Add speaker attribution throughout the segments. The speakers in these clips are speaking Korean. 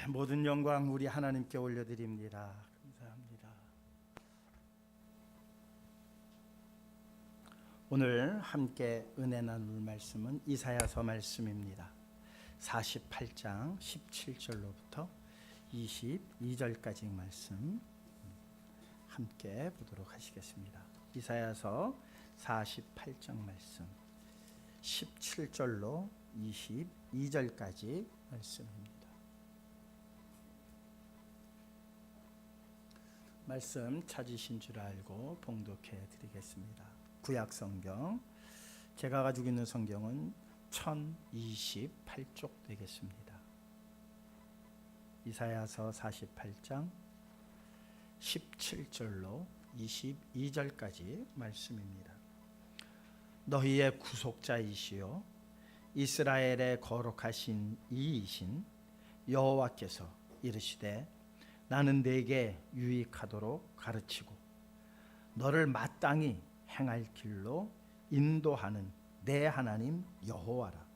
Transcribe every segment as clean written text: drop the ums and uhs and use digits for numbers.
Speaker 1: 모든 영광 우리 하나님께 올려드립니다. 감사합니다. 오늘 함께 은혜 나눌 말씀은 이사야서 말씀입니다. 48장 17절로부터 22절까지 말씀 함께 보도록 하시겠습니다. 이사야서 48장 말씀 17절로 22절까지 말씀입니다. 말씀 찾으신 줄 알고 봉독해 드리겠습니다. 구약 성경, 제가 가지고 있는 성경은 1028쪽 되겠습니다. 이사야서 48장 17절로 22절까지 말씀입니다. 너희의 구속자이시요 이스라엘의 거룩하신 이이신 여호와께서 이르시되 나는 네게 유익하도록 가르치고 너를 마땅히 행할 길로 인도하는 내 하나님 여호와라.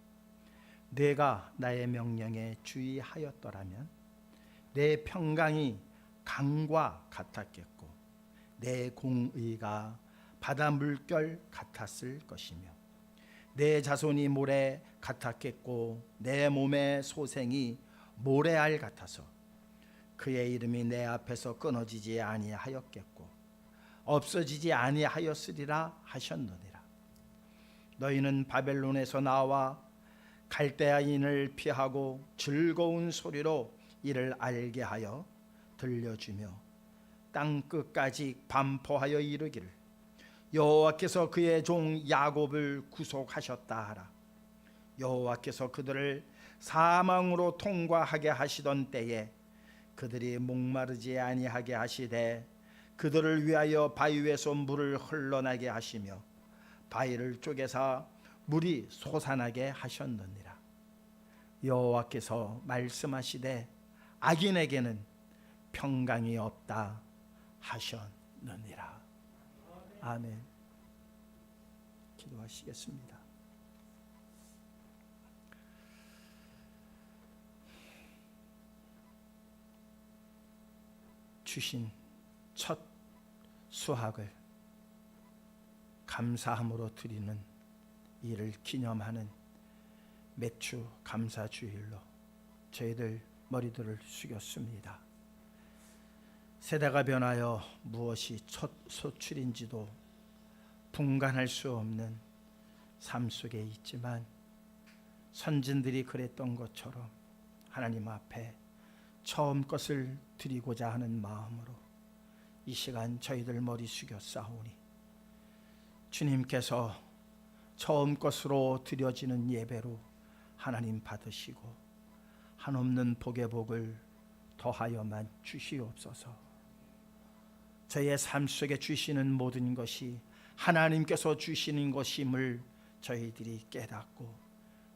Speaker 1: 네가 나의 명령에 주의하였더라면 내 평강이 강과 같았겠고 내 공의가 바다 물결 같았을 것이며 내 자손이 모래 같았겠고 내 몸의 소생이 모래알 같아서 그의 이름이 내 앞에서 끊어지지 아니하였겠고 없어지지 아니하였으리라 하셨느니라. 너희는 바벨론에서 나와 갈대아인을 피하고 즐거운 소리로 이를 알게 하여 들려주며 땅 끝까지 반포하여 이르기를 여호와께서 그의 종 야곱을 구속하셨다 하라. 여호와께서 그들을 사망으로 통과하게 하시던 때에 그들이 목마르지 아니하게 하시되 그들을 위하여 바위 위에서 물을 흘러나게 하시며 바위를 쪼개사 물이 솟아나게 하셨느니라. 여호와께서 말씀하시되 악인에게는 평강이 없다 하셨느니라. 아멘. 기도하시겠습니다. 주신 첫 수학을 감사함으로 드리는 이를 기념하는 매주 감사주일로 저희들 머리들을 숙였습니다. 세대가 변하여 무엇이 첫 소출인지도 분간할 수 없는 삶 속에 있지만 선진들이 그랬던 것처럼 하나님 앞에 처음 것을 드리고자 하는 마음으로 이 시간 저희들 머리 숙여 싸우니 주님께서 처음 것으로 드려지는 예배로 하나님 받으시고 한없는 복의 복을 더하여만 주시옵소서. 저희의 삶 속에 주시는 모든 것이 하나님께서 주시는 것임을 저희들이 깨닫고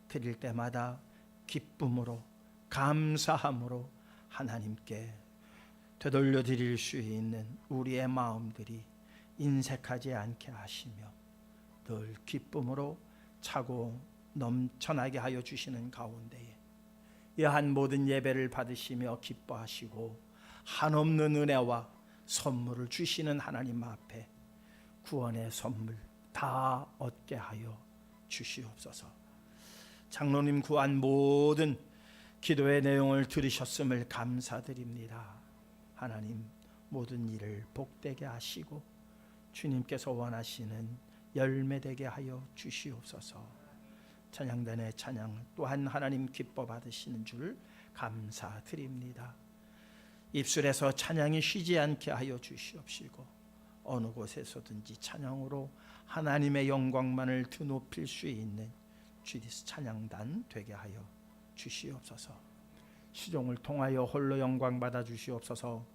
Speaker 1: 드릴 때마다 기쁨으로 감사함으로 하나님께 되돌려 드릴 수 있는 우리의 마음들이 인색하지 않게 하시며 늘 기쁨으로 차고 넘쳐나게 하여 주시는 가운데에 이한 모든 예배를 받으시며 기뻐하시고 한없는 은혜와 선물을 주시는 하나님 앞에 구원의 선물 다 얻게 하여 주시옵소서. 장로님 구한 모든 기도의 내용을 들으셨음을 감사드립니다. 하나님 모든 일을 복되게 하시고 주님께서 원하시는 열매되게 하여 주시옵소서. 찬양단의 찬양 또한 하나님 기뻐 받으시는 줄 감사드립니다. 입술에서 찬양이 쉬지 않게 하여 주시옵시고 어느 곳에서든지 찬양으로 하나님의 영광만을 드높일 수 있는 GDS 찬양단 되게 하여 주시옵소서. 시종을 통하여 홀로 영광 받아 주시옵소서.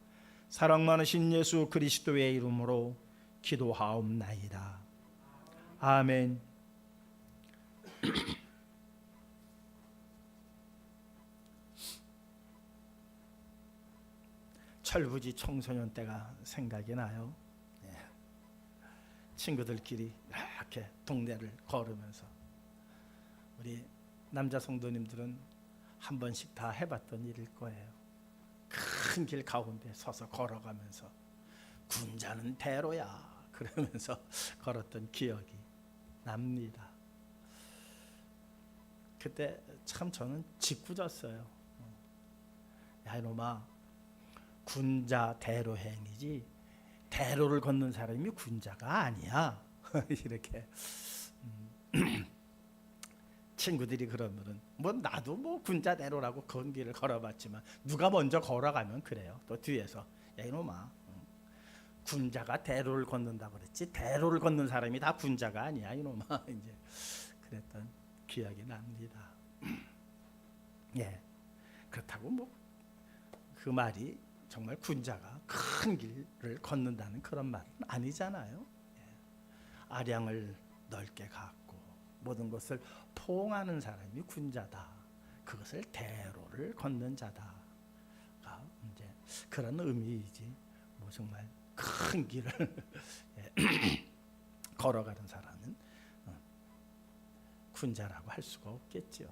Speaker 1: 사랑 많으신 예수 그리스도의 이름으로 기도하옵나이다. 아멘. 철부지 청소년 때가 생각이 나요. 친구들끼리 이렇게 동네를 걸으면서 우리 남자 성도님들은 한 번씩 다 해봤던 일일 거예요. 큰 길 가운데 서서 걸어가면서 군자는 대로야 그러면서 걸었던 기억이 납니다. 그때 참 저는 짓궂었어요. 야 이놈아, 군자 대로행이지 대로를 걷는 사람이 군자가 아니야. 이렇게 친구들이 그러면은 뭐 나도 뭐 군자 대로라고 건 길을 걸어봤지만 누가 먼저 걸어가면 그래요. 또 뒤에서 야 이놈아, 군자가 대로를 걷는다 그랬지 대로를 걷는 사람이 다 군자가 아니야 이놈아. 이제 그랬던 기억이 납니다. 예, 그렇다고 뭐 그 말이 정말 군자가 큰 길을 걷는다는 그런 말은 아니잖아요. 예. 아량을 넓게 갖고 모든 것을 포옹하는 사람이 군자다. 그것을 대로를 걷는 자다가 이제 그런 의미이지. 뭐 정말 큰 길을 걸어가는 사람은 군자라고 할 수가 없겠죠.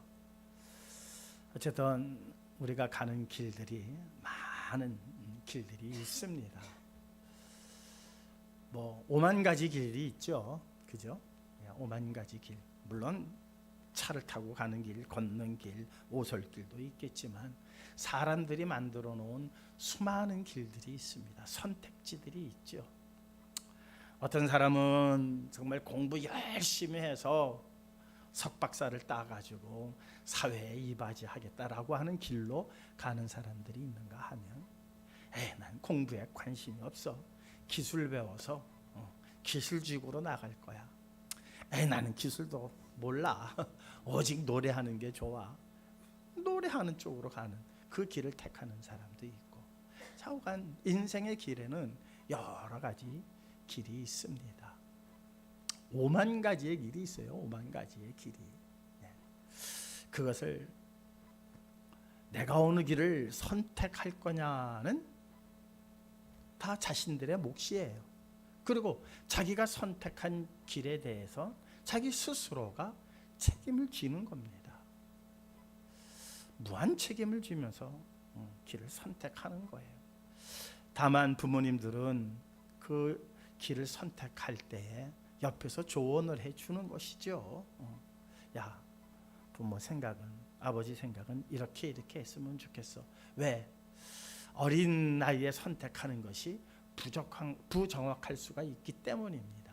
Speaker 1: 어쨌든 우리가 가는 길들이 많은 길들이 있습니다. 뭐 5만 가지 길이 있죠, 그죠? 5만 가지 길. 물론 차를 타고 가는 길, 걷는 길, 오솔길도 있겠지만 사람들이 만들어 놓은 수많은 길들이 있습니다. 선택지들이 있죠. 어떤 사람은 정말 공부 열심히 해서 석박사를 따가지고 사회에 이바지하겠다라고 하는 길로 가는 사람들이 있는가 하면 난 공부에 관심이 없어. 기술 배워서 기술직으로 나갈 거야. 나는 기술도 몰라. 오직 노래하는 게 좋아. 노래하는 쪽으로 가는 그 길을 택하는 사람도 있고, 좌우간 인생의 길에는 여러 가지 길이 있습니다. 5만 가지의 길이 있어요. 5만 가지의 길이. 그것을 내가 어느 길을 선택할 거냐는 다 자신들의 몫이에요. 그리고 자기가 선택한 길에 대해서 자기 스스로가 책임을 지는 겁니다. 무한 책임을 지면서 길을 선택하는 거예요. 다만 부모님들은 그 길을 선택할 때에 옆에서 조언을 해주는 것이죠. 야, 부모 생각은, 아버지 생각은 이렇게 했으면 좋겠어. 왜? 어린 나이에 선택하는 것이 부정확할 수가 있기 때문입니다.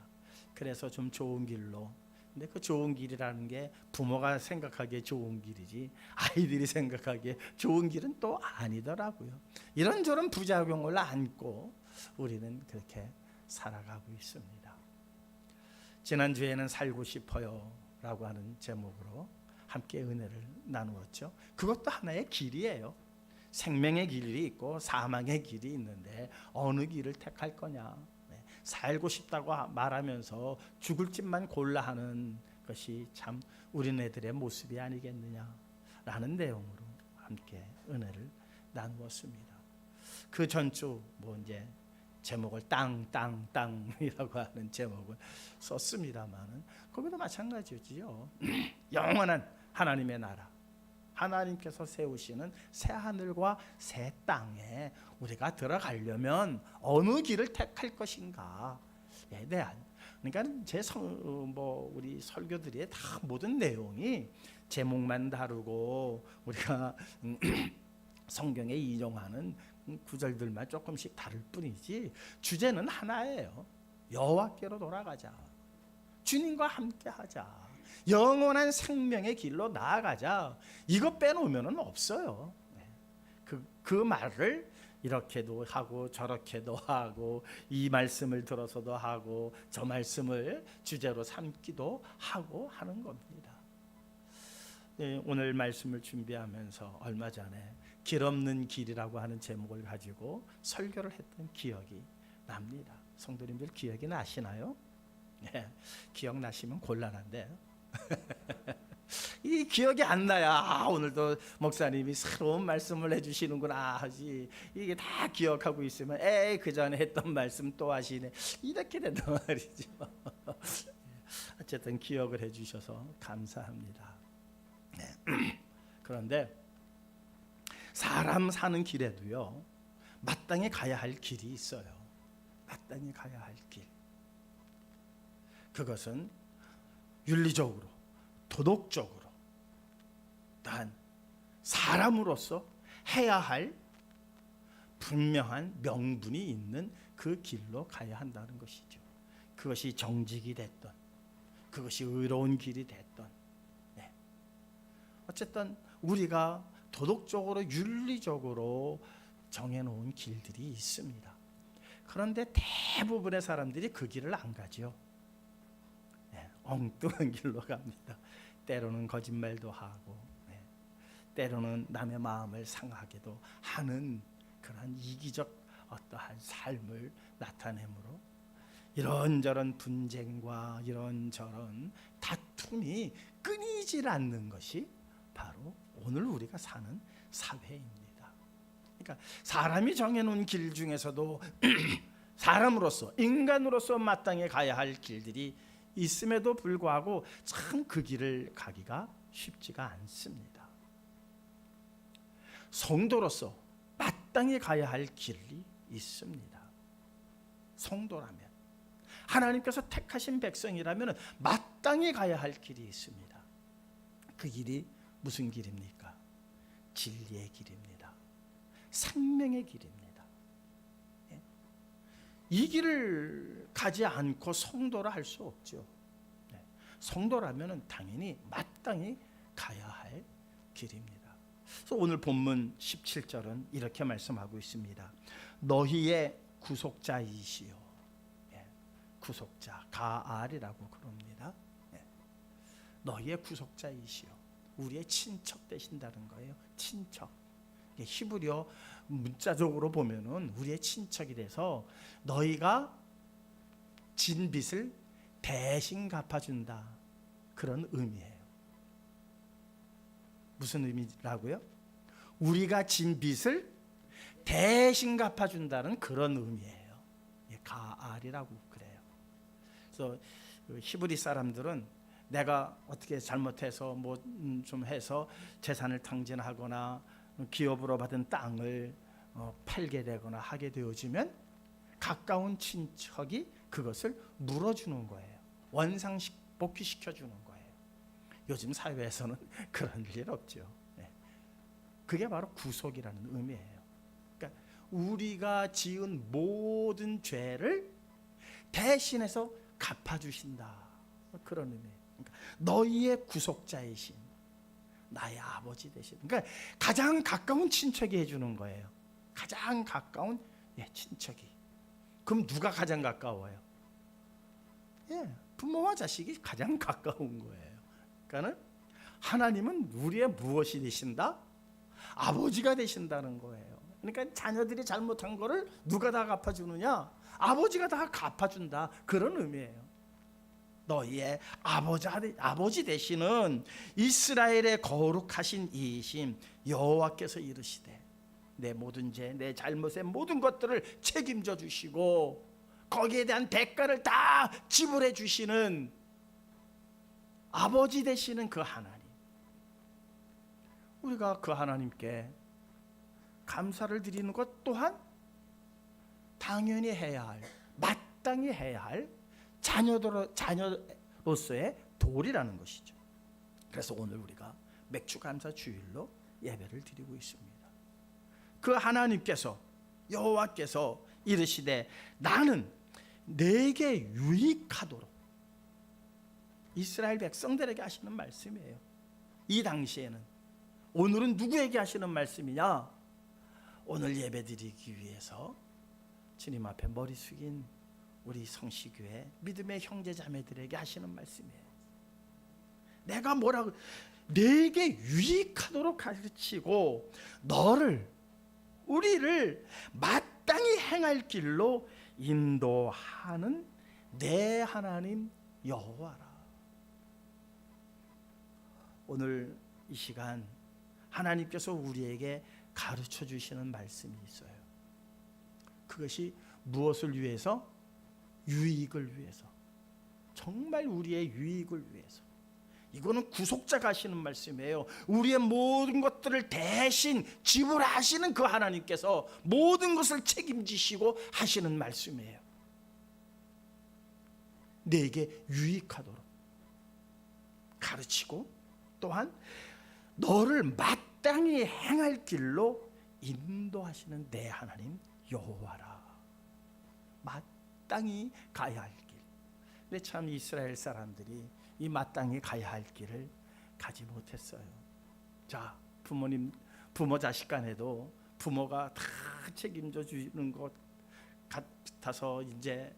Speaker 1: 그래서 좀 좋은 길로. 근데 그 좋은 길이라는 게 부모가 생각하기에 좋은 길이지 아이들이 생각하기에 좋은 길은 또 아니더라고요. 이런저런 부작용을 안고 우리는 그렇게 살아가고 있습니다. 지난주에는 살고 싶어요 라고 하는 제목으로 함께 은혜를 나누었죠. 그것도 하나의 길이에요. 생명의 길이 있고 사망의 길이 있는데 어느 길을 택할 거냐. 살고 싶다고 말하면서 죽을 집만 골라 하는 것이 참 우리네들의 모습이 아니겠느냐라는 내용으로 함께 은혜를 나누었습니다. 그 전주 뭐 이제 제목을 땅이라고 하는 제목을 썼습니다만은 거기도 마찬가지죠. 영원한 하나님의 나라, 하나님께서 세우시는 새 하늘과 새 땅에 우리가 들어가려면 어느 길을 택할 것인가에 대한, 그러니까 우리 설교들의 다 모든 내용이 제목만 다르고 우리가 성경에 인용하는 구절들만 조금씩 다를 뿐이지 주제는 하나예요. 여호와께로 돌아가자. 주님과 함께하자. 영원한 생명의 길로 나아가자. 이거 빼놓으면 없어요. 그 말을 이렇게도 하고 저렇게도 하고 이 말씀을 들어서도 하고 저 말씀을 주제로 삼기도 하고 하는 겁니다. 오늘 말씀을 준비하면서 얼마 전에 길 없는 길이라고 하는 제목을 가지고 설교를 했던 기억이 납니다. 성도님들 기억이 나시나요? 기억나시면 곤란한데요. 이 기억이 안 나야 오늘도 목사님이 새로운 말씀을 해주시는구나 하지, 이게 다 기억하고 있으면 그 전에 했던 말씀 또 하시네 이렇게 된단 말이죠. 어쨌든 기억을 해주셔서 감사합니다. 그런데 사람 사는 길에도요 마땅히 가야 할 길이 있어요. 마땅히 가야 할 길. 그것은 윤리적으로, 도덕적으로, 또한 사람으로서 해야 할 분명한 명분이 있는 그 길로 가야 한다는 것이죠. 그것이 정직이 됐던, 그것이 의로운 길이 됐던, 어쨌든 우리가 도덕적으로 윤리적으로 정해놓은 길들이 있습니다. 그런데 대부분의 사람들이 그 길을 안 가죠. 엉뚱한 길로 갑니다. 때로는 거짓말도 하고, 때로는 남의 마음을 상하게도 하는 그런 이기적 어떠한 삶을 나타내므로 이런저런 분쟁과 이런저런 다툼이 끊이질 않는 것이 바로 오늘 우리가 사는 사회입니다. 그러니까 사람이 정해놓은 길 중에서도 사람으로서, 인간으로서 마땅히 가야 할 길들이 있음에도 불구하고 참 그 길을 가기가 쉽지가 않습니다. 성도로서 마땅히 가야 할 길이 있습니다. 성도라면, 하나님께서 택하신 백성이라면 마땅히 가야 할 길이 있습니다. 그 길이 무슨 길입니까? 진리의 길입니다. 생명의 길입니다. 이 길을 가지 않고 성도라 할 수 없죠. 성도라면 당연히 마땅히 가야 할 길입니다. 그래서 오늘 본문 17절은 이렇게 말씀하고 있습니다. 너희의 구속자이시요. 구속자, 가알이라고 그럽니다. 너희의 구속자이시요. 우리의 친척 되신다는 거예요. 친척. 히브리어 문자적으로 보면은 우리의 친척이 돼서 너희가 진 빚을 대신 갚아준다, 그런 의미예요. 무슨 의미라고요? 우리가 진 빚을 대신 갚아준다는 그런 의미예요. 가알이라고 그래요. 그래서 히브리 사람들은 내가 어떻게 잘못해서 뭐 좀 해서 재산을 탕진하거나 기업으로 받은 땅을 팔게 되거나 하게 되어지면 가까운 친척이 그것을 물어주는 거예요. 원상복귀시켜주는 거예요. 요즘 사회에서는 그런 일 없죠. 그게 바로 구속이라는 의미예요. 그러니까 우리가 지은 모든 죄를 대신해서 갚아주신다, 그런 의미예요. 그러니까 너희의 구속자이신 나의 아버지 되신, 그러니까 가장 가까운 친척이 해주는 거예요. 가장 가까운 친척이. 그럼 누가 가장 가까워요? 부모와 자식이 가장 가까운 거예요. 그러니까는 하나님은 우리의 무엇이 되신다? 아버지가 되신다는 거예요. 그러니까 자녀들이 잘못한 거를 누가 다 갚아주느냐? 아버지가 다 갚아준다, 그런 의미예요. 너희의 아버지 되시는 이스라엘의 거룩하신 이이신 여호와께서 이르시되 내 모든 죄, 내 잘못의 모든 것들을 책임져 주시고 거기에 대한 대가를 다 지불해 주시는 아버지 되시는 그 하나님, 우리가 그 하나님께 감사를 드리는 것 또한 당연히 해야 할, 마땅히 해야 할 자녀로서의 도리라는 것이죠. 그래서 오늘 우리가 맥주 감사 주일로 예배를 드리고 있습니다. 그 하나님께서, 여호와께서 이르시되 나는 내게 유익하도록, 이스라엘 백성들에게 하시는 말씀이에요. 이 당시에는. 오늘은 누구에게 하시는 말씀이냐? 오늘 예배 드리기 위해서 주님 앞에 머리 숙인 우리 성시교회 믿음의 형제 자매들에게 하시는 말씀이에요. 내가 뭐라고, 내게 유익하도록 가르치고 우리를 마땅히 행할 길로 인도하는 내 하나님 여호와라. 오늘 이 시간 하나님께서 우리에게 가르쳐 주시는 말씀이 있어요. 그것이 무엇을 위해서? 유익을 위해서. 정말 우리의 유익을 위해서. 이거는 구속자가 하시는 말씀이에요. 우리의 모든 것들을 대신 지불하시는 그 하나님께서 모든 것을 책임지시고 하시는 말씀이에요. 내게 유익하도록 가르치고 또한 너를 마땅히 행할 길로 인도하시는 내 하나님 여호와라. 마땅히 가야 할 길. 근데 참 이스라엘 사람들이 이 마땅히 가야 할 길을 가지 못했어요. 자, 부모 자식 간에도 부모가 다 책임져 주는 것 같아서 이제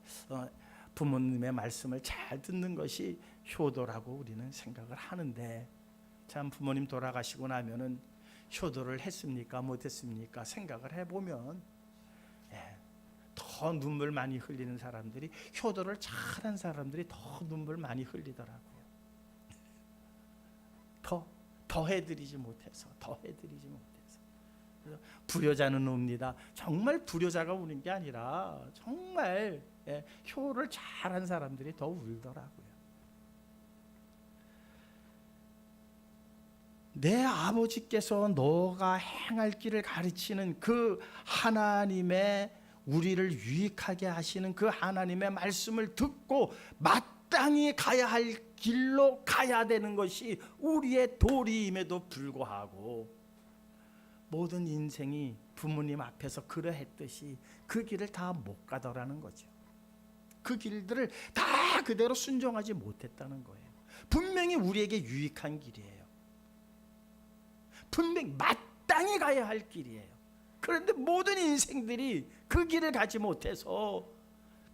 Speaker 1: 부모님의 말씀을 잘 듣는 것이 효도라고 우리는 생각을 하는데, 참 부모님 돌아가시고 나면은 효도를 했습니까 못했습니까 생각을 해보면 더 눈물 많이 흘리는 사람들이, 효도를 잘한 사람들이 더 눈물 많이 흘리더라고요. 더 해드리지 못해서. 그래서 불효자는 웁니다. 정말 불효자가 우는 게 아니라 정말 효를 잘한 사람들이 더 울더라고요. 내 아버지께서 너가 행할 길을 가르치는 그 하나님의, 우리를 유익하게 하시는 그 하나님의 말씀을 듣고 마땅히 가야 할 길로 가야 되는 것이 우리의 도리임에도 불구하고 모든 인생이 부모님 앞에서 그러했듯이 그 길을 다 못 가더라는 거죠. 그 길들을 다 그대로 순종하지 못했다는 거예요. 분명히 우리에게 유익한 길이에요. 분명히 마땅히 가야 할 길이에요. 그런데 모든 인생들이 그 길을 가지 못해서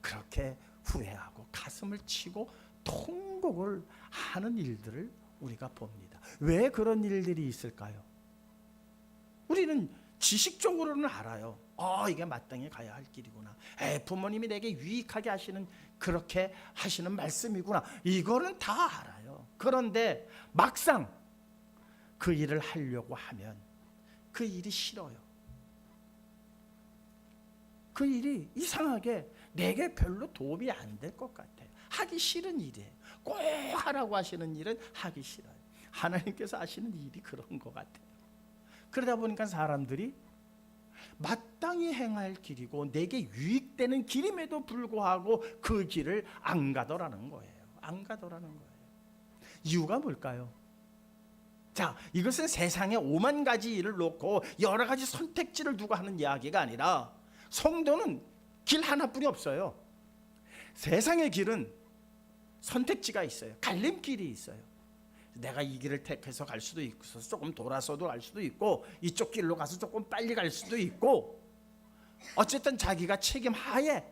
Speaker 1: 그렇게 후회하고 가슴을 치고 통곡을 하는 일들을 우리가 봅니다. 왜 그런 일들이 있을까요? 우리는 지식적으로는 알아요. 이게 마땅히 가야 할 길이구나. 부모님이 내게 유익하게 하시는, 그렇게 하시는 말씀이구나. 이거는 다 알아요. 그런데 막상 그 일을 하려고 하면 그 일이 싫어요. 그 일이 이상하게 내게 별로 도움이 안 될 것 같아요. 하기 싫은 일이에요. 꼭 하라고 하시는 일은 하기 싫어요. 하나님께서 하시는 일이 그런 것 같아요. 그러다 보니까 사람들이 마땅히 행할 길이고 내게 유익되는 길임에도 불구하고 그 길을 안 가더라는 거예요. 이유가 뭘까요? 자, 이것은 세상에 5만 가지 일을 놓고 여러 가지 선택지를 두고 하는 이야기가 아니라, 성도는 길 하나뿐이 없어요. 세상의 길은 선택지가 있어요. 갈림길이 있어요. 내가 이 길을 택해서 갈 수도 있고, 조금 돌아서도 갈 수도 있고, 이쪽 길로 가서 조금 빨리 갈 수도 있고, 어쨌든 자기가 책임하에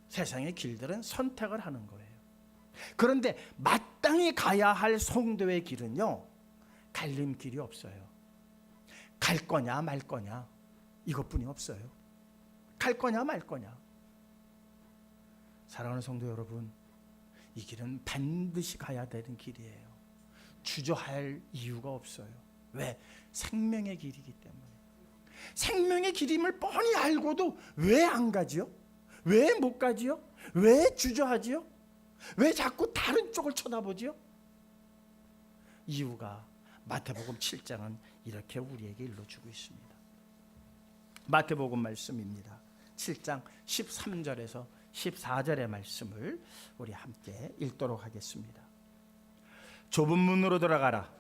Speaker 1: 세상의 길들은 선택을 하는 거예요. 그런데 마땅히 가야 할 성도의 길은요, 갈림길이 없어요. 갈 거냐 말 거냐, 이것뿐이 없어요. 갈 거냐 말 거냐. 사랑하는 성도 여러분, 이 길은 반드시 가야 되는 길이에요. 주저할 이유가 없어요. 왜? 생명의 길이기 때문에. 생명의 길임을 뻔히 알고도 왜 안 가지요? 왜 못 가지요? 왜 주저하지요? 왜 자꾸 다른 쪽을 쳐다보지요? 이유가 마태복음 7장은 이렇게 우리에게 일러주고 있습니다. 마태복음 말씀입니다. 7장 13절에서 14절의 말씀을 우리 함께 읽도록 하겠습니다. 좁은 문으로 들어가라.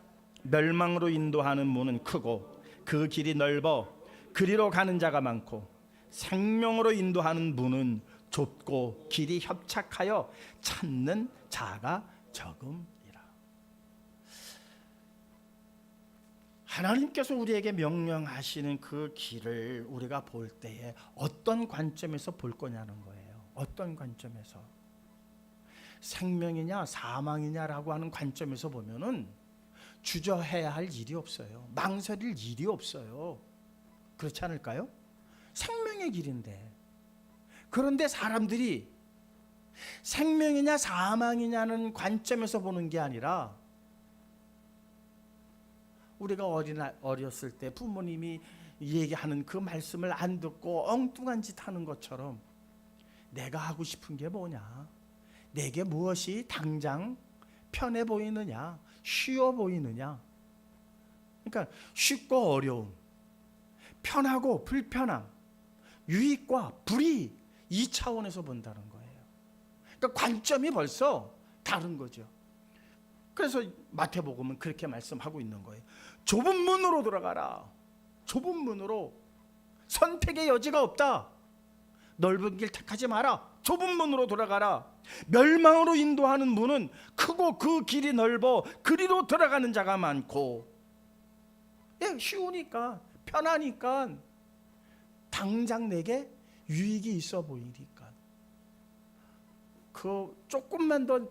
Speaker 1: 멸망으로 인도하는 문은 크고 그 길이 넓어 그리로 가는 자가 많고, 생명으로 인도하는 문은 좁고 길이 협착하여 찾는 자가 적음이라. 하나님께서 우리에게 명령하시는 그 길을 우리가 볼 때에 어떤 관점에서 볼 거냐는 거예요. 어떤 관점에서? 생명이냐 사망이냐라고 하는 관점에서 보면은 주저해야 할 일이 없어요. 망설일 일이 없어요. 그렇지 않을까요? 생명의 길인데. 그런데 사람들이 생명이냐 사망이냐는 관점에서 보는 게 아니라, 우리가 어렸을 때 부모님이 얘기하는 그 말씀을 안 듣고 엉뚱한 짓 하는 것처럼, 내가 하고 싶은 게 뭐냐, 내게 무엇이 당장 편해 보이느냐, 쉬워 보이느냐? 그러니까 쉽고 어려움, 편하고 불편함, 유익과 불이익, 이 차원에서 본다는 거예요. 그러니까 관점이 벌써 다른 거죠. 그래서 마태복음은 그렇게 말씀하고 있는 거예요. 좁은 문으로 들어가라. 좁은 문으로. 선택의 여지가 없다. 넓은 길 택하지 마라. 좁은 문으로 돌아가라. 멸망으로 인도하는 문은 크고 그 길이 넓어 그리로 들어가는 자가 많고, 쉬우니까, 편하니까, 당장 내게 유익이 있어 보이니까 그 조금만 더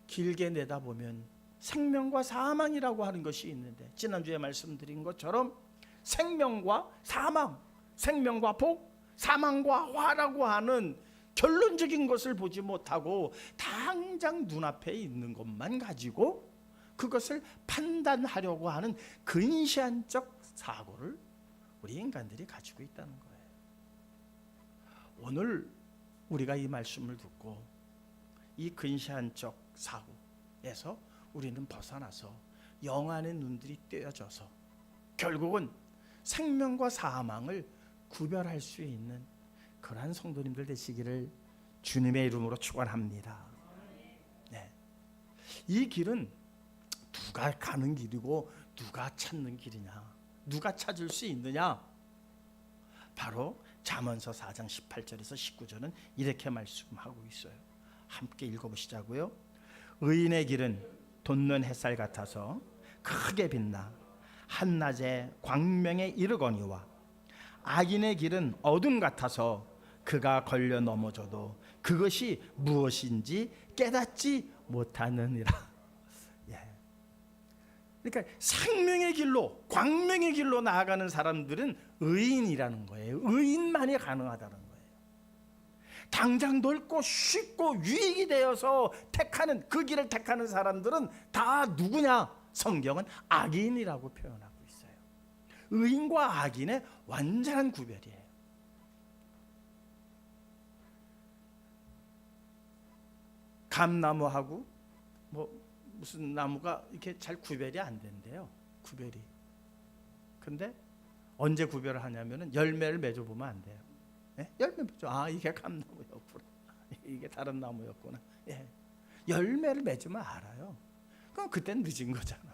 Speaker 1: 길게 내다보면 생명과 사망이라고 하는 것이 있는데, 지난주에 말씀드린 것처럼 생명과 사망, 생명과 복, 사망과 화라고 하는 결론적인 것을 보지 못하고 당장 눈앞에 있는 것만 가지고 그것을 판단하려고 하는 근시안적 사고를 우리 인간들이 가지고 있다는 거예요. 오늘 우리가 이 말씀을 듣고 이 근시안적 사고에서 우리는 벗어나서 영안의 눈들이 떼어져서 결국은 생명과 사망을 구별할 수 있는 그러한 성도님들 되시기를 주님의 이름으로 축원합니다. 네. 이 길은 누가 가는 길이고 누가 찾는 길이냐, 누가 찾을 수 있느냐? 바로 잠언서 4장 18절에서 19절은 이렇게 말씀하고 있어요. 함께 읽어보시자고요. 의인의 길은 돋는 햇살 같아서 크게 빛나 한낮에 광명에 이르거니와 악인의 길은 어둠 같아서 그가 걸려 넘어져도 그것이 무엇인지 깨닫지 못하느니라. 그러니까 생명의 길로, 광명의 길로 나아가는 사람들은 의인이라는 거예요. 의인만이 가능하다는 거예요. 당장 넓고 쉽고 유익이 되어서 택하는, 그 길을 택하는 사람들은 다 누구냐? 성경은 악인이라고 표현하고 있어요. 의인과 악인의 완전한 구별이에요. 감나무하고 무슨 나무가 이렇게 잘 구별이 안 된대요. 구별이. 근데 언제 구별을 하냐면은 열매를 맺어 보면 안 돼요. 열매 맺어. 아, 이게 감나무였구나. 이게 다른 나무였구나. 열매를 맺으면 알아요. 그럼 그땐 늦은 거잖아요.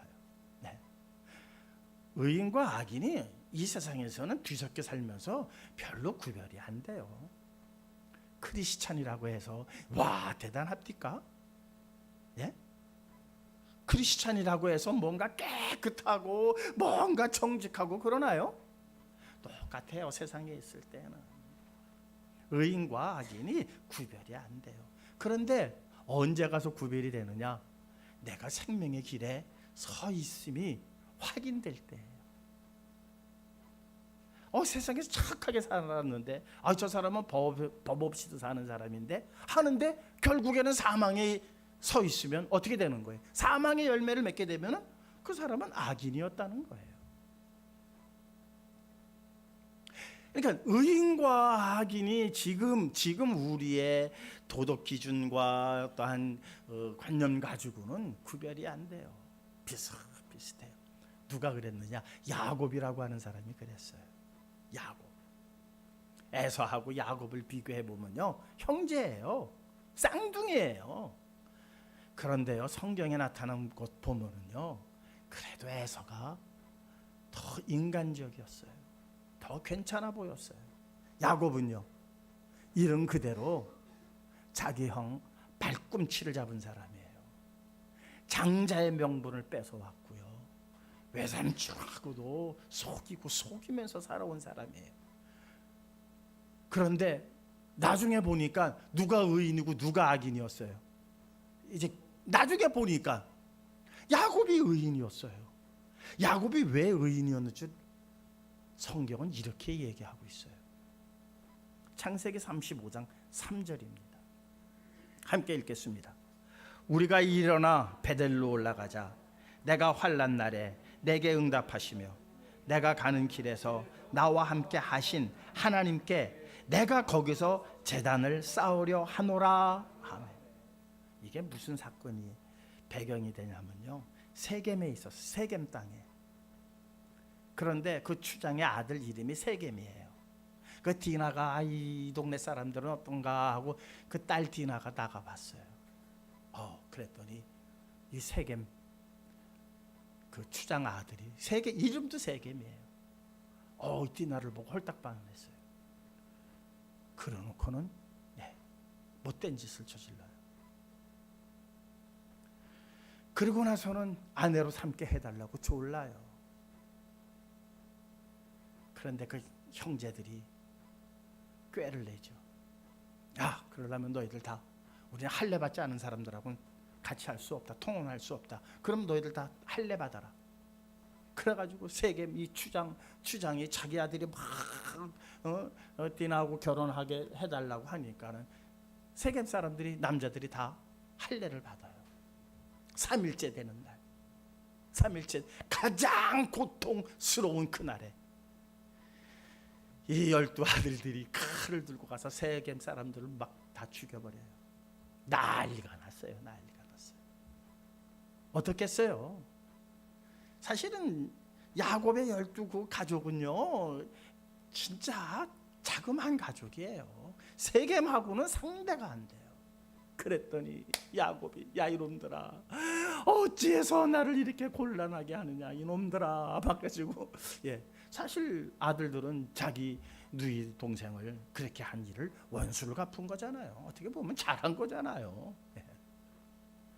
Speaker 1: 의인과 악인이 이 세상에서는 뒤섞여 살면서 별로 구별이 안 돼요. 크리스찬이라고 해서 와 대단합니까? 크리스찬이라고 해서 뭔가 깨끗하고 뭔가 정직하고 그러나요? 똑같아요. 세상에 있을 때는 의인과 악인이 구별이 안 돼요. 그런데 언제 가서 구별이 되느냐? 내가 생명의 길에 서 있음이 확인될 때예요. 세상에서 착하게 살았는데 저 사람은 법 없이도 사는 사람인데 하는데 결국에는 사망에 서 있으면 어떻게 되는 거예요? 사망의 열매를 맺게 되면 그 사람은 악인이었다는 거예요. 그러니까 의인과 악인이 지금 우리의 도덕 기준과 또한 관념 가지고는 구별이 안 돼요. 비슷해요. 누가 그랬느냐? 야곱이라고 하는 사람이 그랬어요. 야곱. 에서하고 야곱을 비교해 보면요, 형제예요. 쌍둥이에요. 그런데요, 성경에 나타난 것 보면은요, 그래도 에서가 더 인간적이었어요. 더 괜찮아 보였어요. 야곱은요, 이름 그대로 자기 형 발꿈치를 잡은 사람이에요. 장자의 명분을 뺏어왔고요, 외삼촌하고도 속이면서 살아온 사람이에요. 그런데 나중에 보니까 누가 의인이고 누가 악인이었어요? 이제 나중에 보니까 야곱이 의인이었어요. 야곱이 왜 의인이었는지 성경은 이렇게 얘기하고 있어요. 창세기 35장 3절입니다. 함께 읽겠습니다. 우리가 일어나 베델로 올라가자. 내가 환난 날에 내게 응답하시며 내가 가는 길에서 나와 함께 하신 하나님께 내가 거기서 제단을 쌓으려 하노라. 아멘. 이게 무슨 사건이 배경이 되냐면요, 세겜에 있었어. 세겜 땅에. 그런데 그 추장의 아들 이름이 세겜이에요. 그 디나가 이 동네 사람들은 어떤가 하고 그 딸 디나가 나가봤어요. 그랬더니 이 세겜 그 추장 아들이 세겜, 이름도 세겜이에요. 디나를 보고 홀딱 반응했어요. 그러놓고는 못된 짓을 저질러요. 그리고 나서는 아내로 삼게 해달라고 졸라요. 그런데 그 형제들이 꾀를 내죠. 야, 그러려면 너희들 다, 우리는 할례 받지 않은 사람들하고는 같이 할 수 없다, 통혼할 수 없다. 그럼 너희들 다 할례 받아라. 그래가지고 세겜 이 추장이 자기 아들이 막 디나하고 결혼하게 해달라고 하니까는 세겜 사람들이, 남자들이 다 할례를 받아요. 3일째 되는 날, 3일째 가장 고통스러운 그날에 이 12 아들들이 칼을 들고 가서 세겜 사람들을 막 다 죽여버려요. 난리가 났어요. 난리가 났어요. 어떻겠어요? 사실은 야곱의 12그 가족은요, 진짜 자그마한 가족이에요. 세겜하고는 상대가 안 돼요. 그랬더니 야곱이, 야 이놈들아, 어찌해서 나를 이렇게 곤란하게 하느냐 이놈들아 막 가지고, 사실 아들들은 자기 누이 동생을 그렇게 한 일을 원수를 갚은 거잖아요. 어떻게 보면 잘한 거잖아요.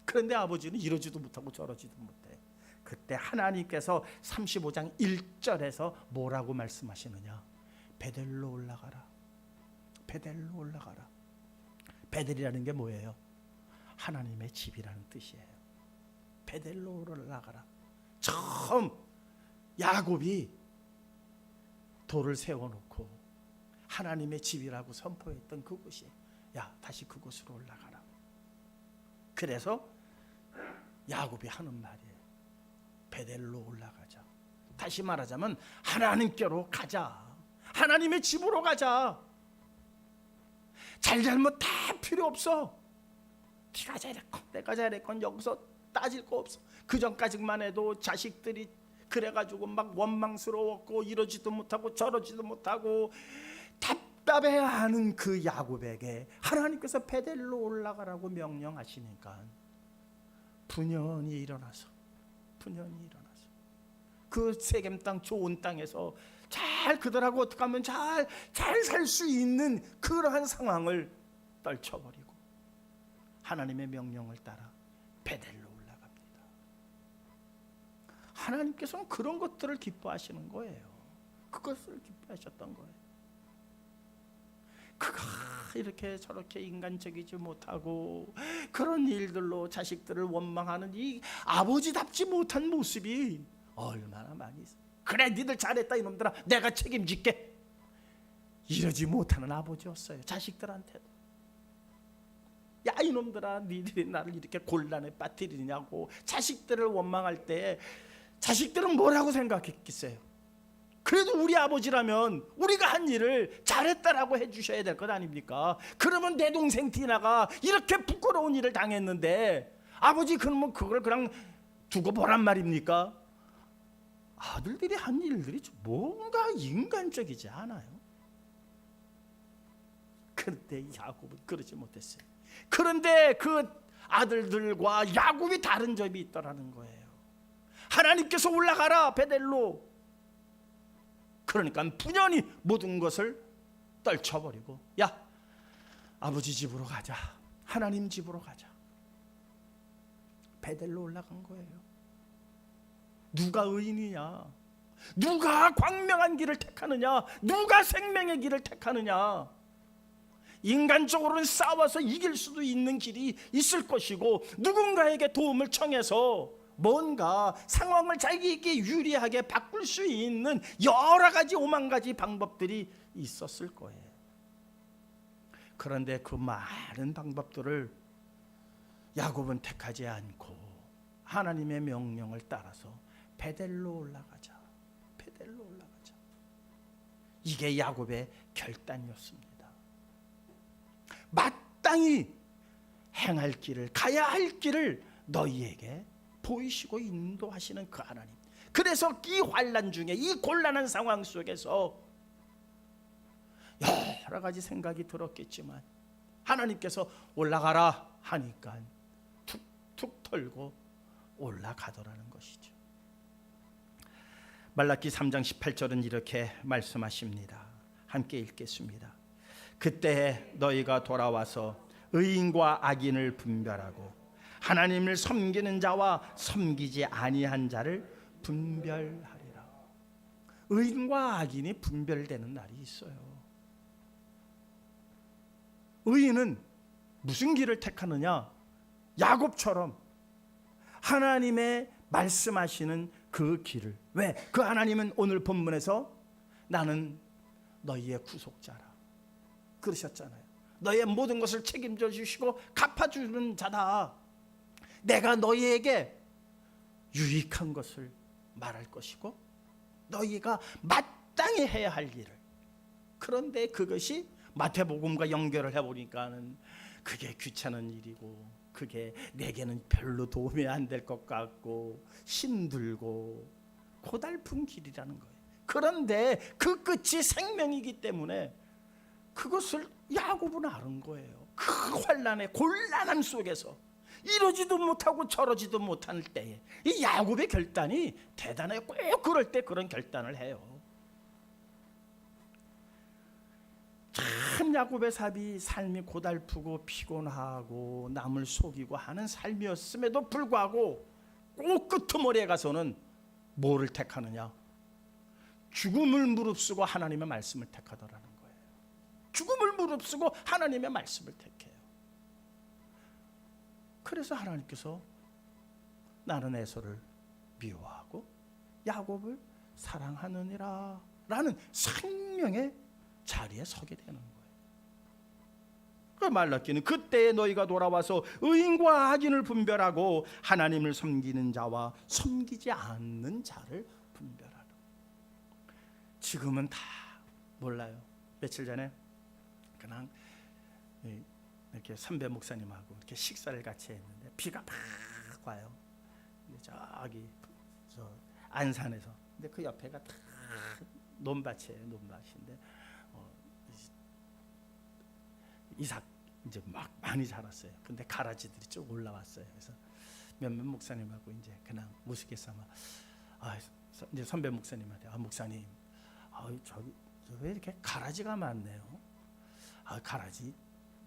Speaker 1: 그런데 아버지는 이러지도 못하고 저러지도 못해. 그때 하나님께서 35장 1절에서 뭐라고 말씀하시느냐? 베델로 올라가라. 베델로 올라가라. 베델이라는 게 뭐예요? 하나님의 집이라는 뜻이에요. 베델로 올라가라. 처음 야곱이 돌을 세워놓고 하나님의 집이라고 선포했던 그곳이, 야 다시 그곳으로 올라가라. 그래서 야곱이 하는 말이에요. 베델로 올라가자. 다시 말하자면 하나님께로 가자. 하나님의 집으로 가자. 잘잘못 다 필요 없어. 네가 잘했건 내가 잘했건 여기서 따질 거 없어. 그 전까지만 해도 자식들이 그래가지고 막 원망스러웠고 이러지도 못하고 저러지도 못하고 답답해하는 그 야곱에게 하나님께서 베델로 올라가라고 명령하시니까 분연히 일어나서 그 세겜 땅 좋은 땅에서 잘 그들하고 어떻게 하면 잘 살 수 있는 그러한 상황을 떨쳐버리고 하나님의 명령을 따라 베델로 올라갑니다. 하나님께서는 그런 것들을 기뻐하시는 거예요. 그것을 기뻐하셨던 거예요. 그가 이렇게 저렇게 인간적이지 못하고 그런 일들로 자식들을 원망하는 이 아버지답지 못한 모습이 얼마나 많이 있어. 그래 니들 잘했다 이놈들아, 내가 책임질게. 이러지 못하는 아버지였어요. 자식들한테도. 야 이놈들아, 니들이 나를 이렇게 곤란에 빠뜨리냐고 자식들을 원망할 때 자식들은 뭐라고 생각했겠어요? 그래도 우리 아버지라면 우리가 한 일을 잘했다라고 해주셔야 될 것 아닙니까? 그러면 내 동생 디나가 이렇게 부끄러운 일을 당했는데 아버지 그러면 그걸 그냥 두고 보란 말입니까? 아들들이 한 일들이 뭔가 인간적이지 않아요. 그런데 야곱은 그러지 못했어요. 그런데 그 아들들과 야곱이 다른 점이 있더라는 거예요. 하나님께서 올라가라 베델로. 그러니까 분연히 모든 것을 떨쳐버리고 야 아버지 집으로 가자. 하나님 집으로 가자. 베델로 올라간 거예요. 누가 의인이냐? 누가 광명한 길을 택하느냐? 누가 생명의 길을 택하느냐? 인간적으로는 싸워서 이길 수도 있는 길이 있을 것이고 누군가에게 도움을 청해서 뭔가 상황을 자기에게 유리하게 바꿀 수 있는 여러 가지 오만 가지 방법들이 있었을 거예요. 그런데 그 많은 방법들을 야곱은 택하지 않고 하나님의 명령을 따라서 베델로 올라가자. 베델로 올라가자. 이게 야곱의 결단이었습니다. 마땅히 행할 길을, 가야 할 길을 너희에게 보이시고 인도하시는 그 하나님. 그래서 이 환난 중에, 이 곤란한 상황 속에서 여러 가지 생각이 들었겠지만 하나님께서 올라가라 하니까 툭툭 털고 올라가더라는 것이죠. 말라기 3장 18절은 이렇게 말씀하십니다. 함께 읽겠습니다. 그때 너희가 돌아와서 의인과 악인을 분별하고 하나님을 섬기는 자와 섬기지 아니한 자를 분별하리라. 의인과 악인이 분별되는 날이 있어요. 의인은 무슨 길을 택하느냐? 야곱처럼 하나님의 말씀하시는 그 길을. 왜? 그 하나님은 오늘 본문에서 나는 너희의 구속자라 그러셨잖아요. 너희의 모든 것을 책임져 주시고 갚아주는 자다. 내가 너희에게 유익한 것을 말할 것이고 너희가 마땅히 해야 할 일을. 그런데 그것이 마태복음과 연결을 해보니까는 그게 귀찮은 일이고 그게 내게는 별로 도움이 안 될 것 같고 힘들고 고달픈 길이라는 거예요. 그런데 그 끝이 생명이기 때문에 그것을 야곱은 아는 거예요. 그 환난의 곤란함 속에서 이러지도 못하고 저러지도 못할 때에 이 야곱의 결단이 대단해요. 꼭 그럴 때 그런 결단을 해요. 참 야곱의 삶이 고달프고 피곤하고 남을 속이고 하는 삶이었음에도 불구하고 꼭 끄트머리에 가서는 뭐를 택하느냐? 죽음을 무릅쓰고 하나님의 말씀을 택하더라는 거예요. 죽음을 무릅쓰고 하나님의 말씀을 택해요. 그래서 하나님께서 나는 에서를 미워하고 야곱을 사랑하느니라 라는 생명의 자리에 서게 되는 거예요. 그 말라기는 그때에 너희가 돌아와서 의인과 악인을 분별하고 하나님을 섬기는 자와 섬기지 않는 자를 분별하라. 지금은 다 몰라요. 며칠 전에 그냥 이렇게 선배 목사님하고 이렇게 식사를 같이 했는데 비가 막 와요. 저기 저 안산에서. 근데 그 옆에가 다 논밭이에요. 논밭인데 이삭 이제 막 많이 자랐어요. 근데 가라지들이 쭉 올라왔어요. 그래서 몇몇 목사님하고 이제 그냥 무식해서 이제 선배 목사님한테 목사님, 저기 왜 이렇게 가라지가 많네요? 가라지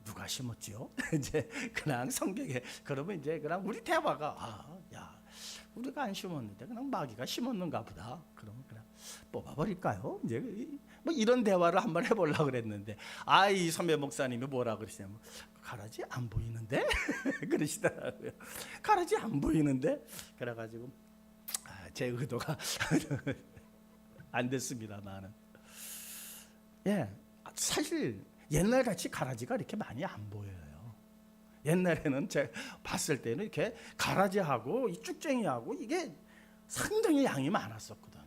Speaker 1: 누가 심었지요? 이제 그냥 성경에 그러면 이제 그냥 우리 대화가 야 우리가 안 심었는데 그냥 마귀가 심었는가 보다. 그러면 그냥 뽑아버릴까요? 이제 뭐 이런 대화를 한번 해보려고 그랬는데 이 선배 목사님이 뭐라 그러시냐면 가라지 안 보이는데 그러시더라고요. 가라지 안 보이는데 그래가지고 제 의도가 안 됐습니다만은 사실 옛날같이 가라지가 이렇게 많이 안 보여요. 옛날에는 제가 봤을 때는 이렇게 가라지하고 이 쭉쟁이하고 이게 상당히 양이 많았었거든요.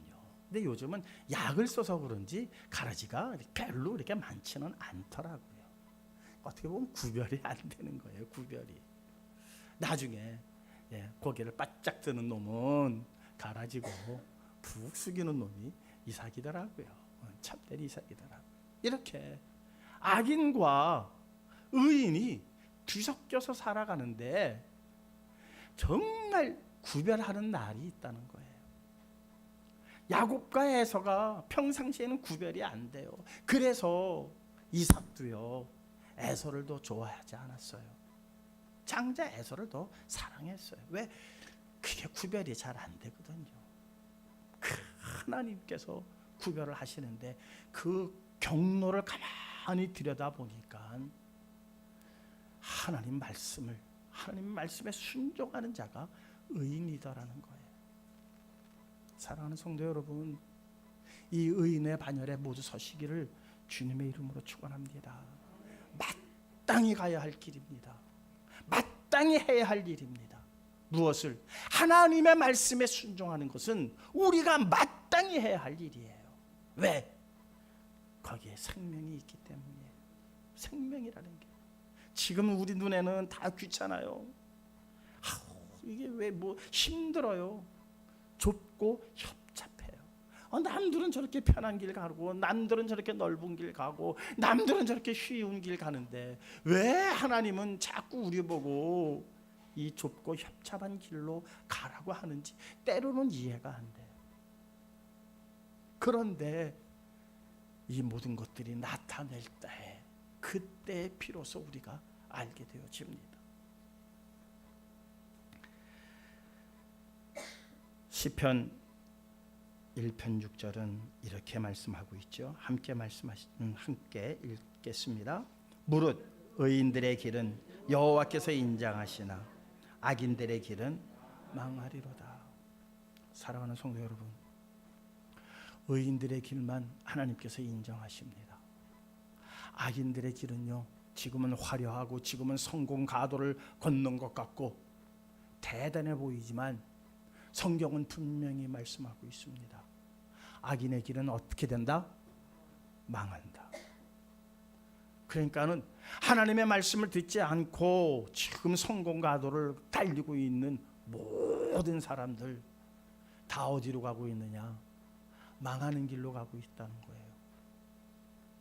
Speaker 1: 근데 요즘은 약을 써서 그런지 가라지가 별로 이렇게 많지는 않더라고요. 어떻게 보면 구별이 안 되는 거예요. 구별이. 나중에 고개를 바짝 드는 놈은 가라지고 푹 숙이는 놈이 이삭이더라고요. 참된 이삭이더라고요. 이렇게 악인과 의인이 뒤섞여서 살아가는데 정말 구별하는 날이 있다는 거예요. 야곱과 에서가 평상시에는 구별이 안 돼요. 그래서 이삭도요 에서를 더 좋아하지 않았어요. 장자 에서를 더 사랑했어요. 왜? 그게 구별이 잘 안 되거든요. 하나님께서 구별을 하시는데 그 경로를 가만히 들여다보니까 하나님 말씀에 순종하는 자가 의인이다라는 거예요. 사랑하는 성도 여러분, 이 의인의 반열에 모두 서시기를 주님의 이름으로 축원합니다. 마땅히 가야 할 길입니다. 마땅히 해야 할 일입니다. 무엇을? 하나님의 말씀에 순종하는 것은 우리가 마땅히 해야 할 일이에요. 왜? 거기에 생명이 있기 때문이에요. 생명이라는 게. 지금 우리 눈에는 다 귀찮아요. 이게 왜 뭐 힘들어요. 좁고 협잡해요. 남들은 저렇게 편한 길 가고, 남들은 저렇게 넓은 길 가고, 남들은 저렇게 쉬운 길 가는데 왜 하나님은 자꾸 우리 보고 이 좁고 협잡한 길로 가라고 하는지 때로는 이해가 안 돼요. 그런데 이 모든 것들이 나타낼 때, 그때 비로소 우리가 알게 되어집니다. 시편 1편 6절은 이렇게 말씀하고 있죠. 함께 읽겠습니다. 무릇 의인들의 길은 여호와께서 인정하시나 악인들의 길은 망하리로다. 사랑하는 성도 여러분, 의인들의 길만 하나님께서 인정하십니다. 악인들의 길은요, 지금은 화려하고 지금은 성공 가도를 걷는 것 같고 대단해 보이지만 성경은 분명히 말씀하고 있습니다. 악인의 길은 어떻게 된다? 망한다. 그러니까는 하나님의 말씀을 듣지 않고 지금 성공 가도를 달리고 있는 모든 사람들 다 어디로 가고 있느냐? 망하는 길로 가고 있다는 거예요.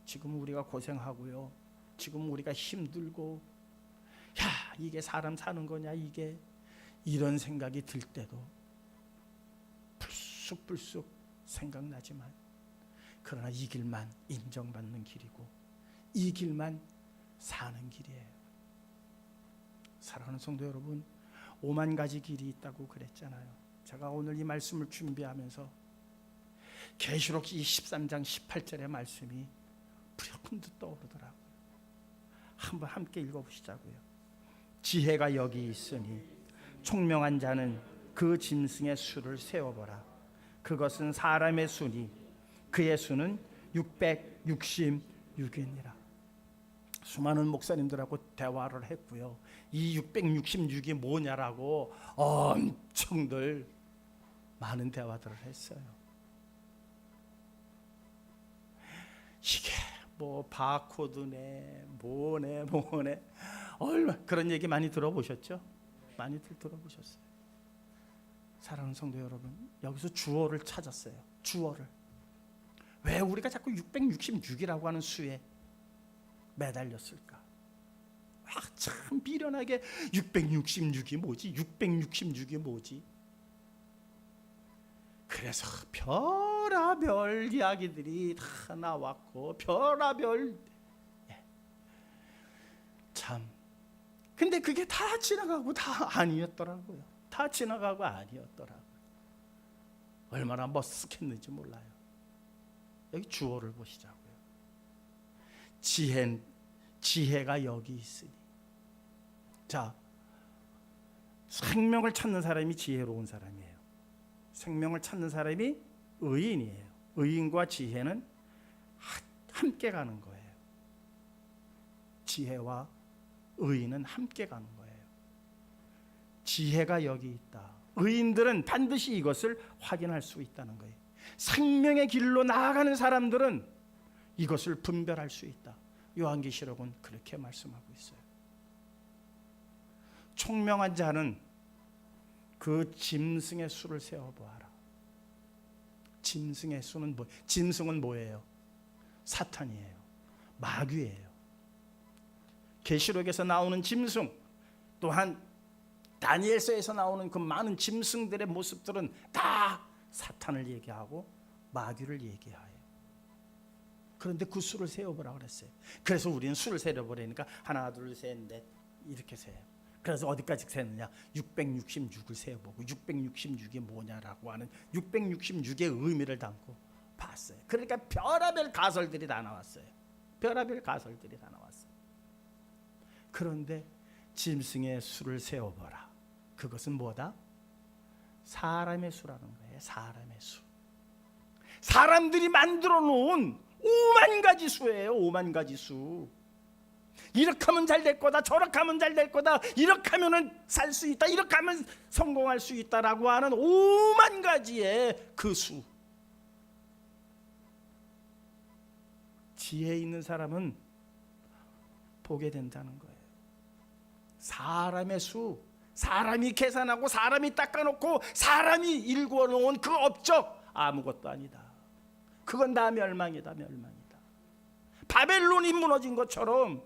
Speaker 1: 지금 우리가 고생하고요, 지금 우리가 힘들고, 야, 이게 사람 사는 거냐 이게, 이런 생각이 들 때도 불쑥불쑥 생각나지만, 그러나 이 길만 인정받는 길이고 이 길만 사는 길이에요. 사랑하는 성도 여러분, 5만 가지 길이 있다고 그랬잖아요. 제가 오늘 이 말씀을 준비하면서 계시록 23장 18절의 말씀이 불현듯 떠오르더라고요. 한번 함께 읽어보시자고요. 지혜가 여기 있으니 총명한 자는 그 짐승의 수를 세어보라. 그것은 사람의 수니 그의 수는 666이니라. 수많은 목사님들하고 대화를 했고요, 이 666이 뭐냐라고 엄청들 많은 대화들을 했어요. 이게 뭐 바코드네 뭐네 얼마 그런 얘기 많이 들어보셨죠? 많이들 들어보셨어요. 사랑하는 성도 여러분, 여기서 주어를 찾았어요. 주어를. 왜 우리가 자꾸 666이라고 하는 수에 매달렸을까? 참 미련하게 666이 뭐지? 666이 뭐지? 그래서 별의별 이야기들이 다 나왔고, 별의별 참, 근데 그게 다 지나가고 다 아니었더라고요. 다 지나가고 아니었더라고요. 얼마나 머쓱했는지 몰라요. 여기 주어를 보시자고요. 지혜가 여기 있으니. 자, 생명을 찾는 사람이 지혜로운 사람이에요. 생명을 찾는 사람이 의인이에요. 의인과 지혜는 함께 가는 거예요. 지혜와 의인은 함께 가는 거예요. 지혜가 여기 있다. 의인들은 반드시 이것을 확인할 수 있다는 거예요. 생명의 길로 나아가는 사람들은 이것을 분별할 수 있다. 요한계시록은 그렇게 말씀하고 있어요. 총명한 자는 그 짐승의 수를 세어보아라. 짐승의 수는 짐승은 뭐예요? 사탄이에요. 마귀예요. 계시록에서 나오는 짐승, 또한 다니엘서에서 나오는 그 많은 짐승들의 모습들은 다 사탄을 얘기하고 마귀를 얘기해요. 그런데 그 수를 세어보라 그랬어요. 그래서 우리는 수를 세어보라니까 하나 둘 셋 넷 이렇게 세요. 그래서 어디까지 세느냐? 666을 세어보고 666이 뭐냐라고 하는 666의 의미를 담고 봤어요. 그러니까 별의별 가설들이 다 나왔어요. 별의별 가설들이 다 나왔어요. 그런데 짐승의 수를 세어보라. 그것은 뭐다? 사람의 수라는 거예요. 사람의 수. 사람들이 만들어 놓은 5만 가지 수예요. 5만 가지 수. 이렇게 하면 잘 될 거다, 저렇게 하면 잘 될 거다, 이렇게 하면 살 수 있다, 이렇게 하면 성공할 수 있다라고 하는 5만 가지의 그 수. 지혜 있는 사람은 보게 된다는 거예요. 사람의 수, 사람이 계산하고 사람이 닦아놓고 사람이 일구어 놓은 그 업적 아무것도 아니다. 그건 다 멸망이다. 멸망이다. 바벨론이 무너진 것처럼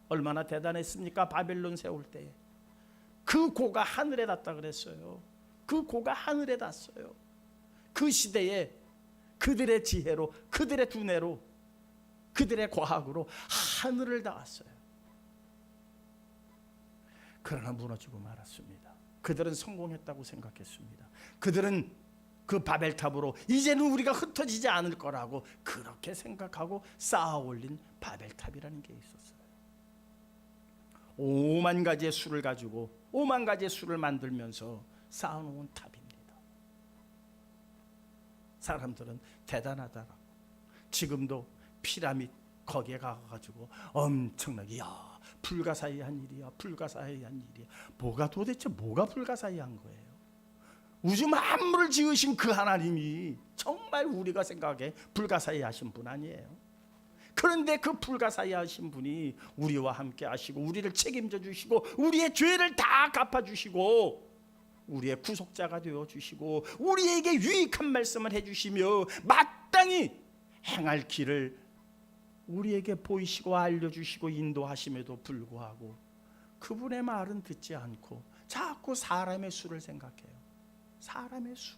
Speaker 1: 얼마나 대단했습니까? 바벨론 세울 때 그 고가 하늘에 닿다 그랬어요. 그 고가 하늘에 닿았어요. 그 시대에 그들의 지혜로, 그들의 두뇌로, 그들의 과학으로 하늘을 닿았어요. 그러나 무너지고 말았습니다. 그들은 성공했다고 생각했습니다. 그들은 그 바벨탑으로 이제는 우리가 흩어지지 않을 거라고 그렇게 생각하고 쌓아 올린 바벨탑이라는 게 있었어요. 5만 가지의 수를 가지고 5만 가지의 수를 만들면서 쌓아놓은 탑입니다. 사람들은 대단하다라고. 지금도 피라밋 거기에 가가지고 엄청나게 야 불가사의한 일이야, 불가사의한 일이야. 뭐가 도대체 뭐가 불가사의한 거예요? 우주 만물을 지으신 그 하나님이 정말 우리가 생각해 불가사의하신 분 아니에요? 그런데 그 불가사의하신 분이 우리와 함께 하시고 우리를 책임져 주시고 우리의 죄를 다 갚아주시고 우리의 구속자가 되어주시고 우리에게 유익한 말씀을 해주시며 마땅히 행할 길을 우리에게 보이시고 알려주시고 인도하심에도 불구하고 그분의 말은 듣지 않고 자꾸 사람의 수를 생각해요. 사람의 수.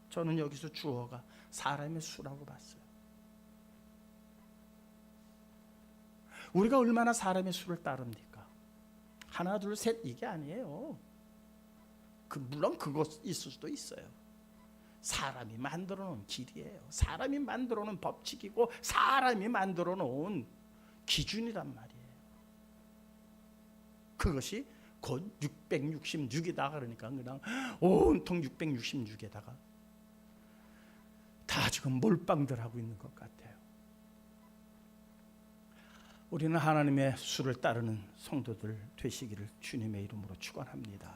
Speaker 1: 저는 여기서 주어가 사람의 수라고 봤어요. 우리가 얼마나 사람의 수를 따릅니까? 하나 둘 셋 이게 아니에요. 물론 그것 있을 수도 있어요. 사람이 만들어 놓은 길이에요. 사람이 만들어 놓은 법칙이고 사람이 만들어 놓은 기준이란 말이에요. 그것이 곧 666이다 그러니까 그냥 온통 666에다가 다 지금 몰빵들 하고 있는 것 같아요. 우리는 하나님의 수를 따르는 성도들 되시기를 주님의 이름으로 축원합니다.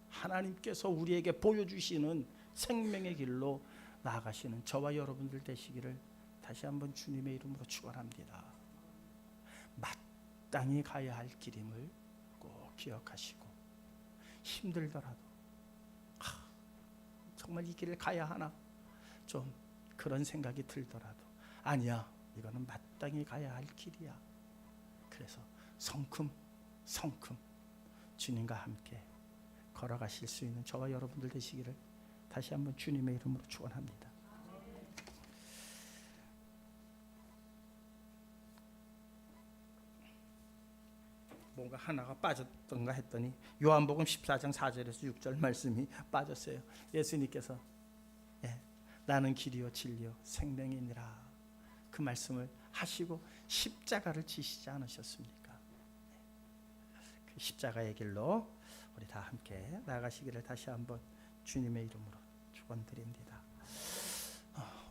Speaker 1: 하나님께서 우리에게 보여주시는 생명의 길로 나아가시는 저와 여러분들 되시기를 다시 한번 주님의 이름으로 축원합니다. 마땅히 가야 할 길임을 꼭 기억하시고 힘들더라도 정말 이 길을 가야 하나 좀 그런 생각이 들더라도 아니야, 이거는 마땅히 가야 할 길이야. 그래서 성큼 주님과 함께 걸어가실 수 있는 저와 여러분들 되시기를 다시 한번 주님의 이름으로 축원합니다. 뭔가 하나가 빠졌던가 했더니 요한복음 14장 4절에서 6절 말씀이 빠졌어요. 예수님께서 나는 길이요 진리요 생명이니라 그 말씀을 하시고 십자가를 지시지 않으셨습니까? 그 십자가의 길로 우리 다 함께 나가시기를 다시 한번 주님의 이름으로 축원드립니다.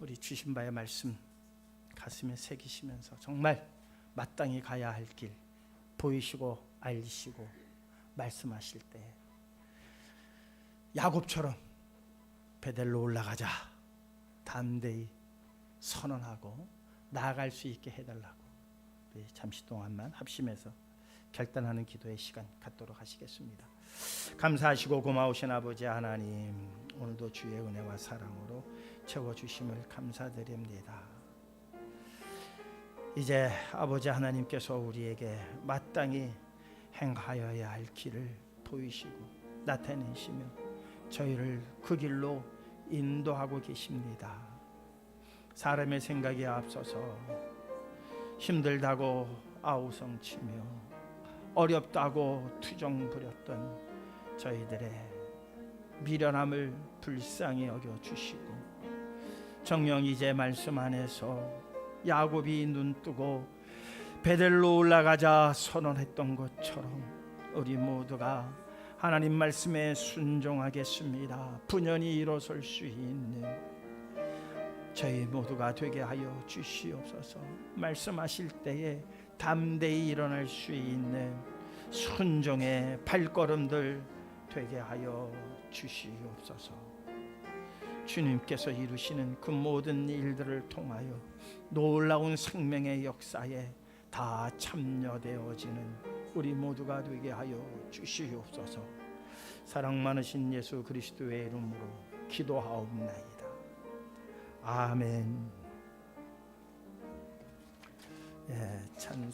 Speaker 1: 우리 주신 바의 말씀 가슴에 새기시면서 정말 마땅히 가야 할 길 보이시고 알리시고 말씀하실 때 야곱처럼 베델로 올라가자 담대히 선언하고 나아갈 수 있게 해달라고 우리 잠시 동안만 합심해서 결단하는 기도의 시간 갖도록 하시겠습니다. 감사하시고 고마우신 아버지 하나님, 오늘도 주의 은혜와 사랑으로 채워주심을 감사드립니다. 이제 아버지 하나님께서 우리에게 마땅히 행하여야 할 길을 보이시고 나타내시며 저희를 그 길로 인도하고 계십니다. 사람의 생각에 앞서서 힘들다고 아우성치며 어렵다고 투정 부렸던 저희들의 미련함을 불쌍히 여겨주시고 정녕 이제 말씀 안에서 야곱이 눈뜨고 베델로 올라가자 선언했던 것처럼 우리 모두가 하나님 말씀에 순종하겠습니다. 분연히 일어설 수 있는 저희 모두가 되게 하여 주시옵소서. 말씀하실 때에 담대히 일어날 수 있는 순종의 발걸음들 되게 하여 주시옵소서. 주님께서 이루시는 그 모든 일들을 통하여 놀라운 생명의 역사에 다 참여되어지는 우리 모두가 되게 하여 주시옵소서. 사랑 많으신 예수 그리스도의 이름으로 기도하옵나이다. 아멘. 찬송.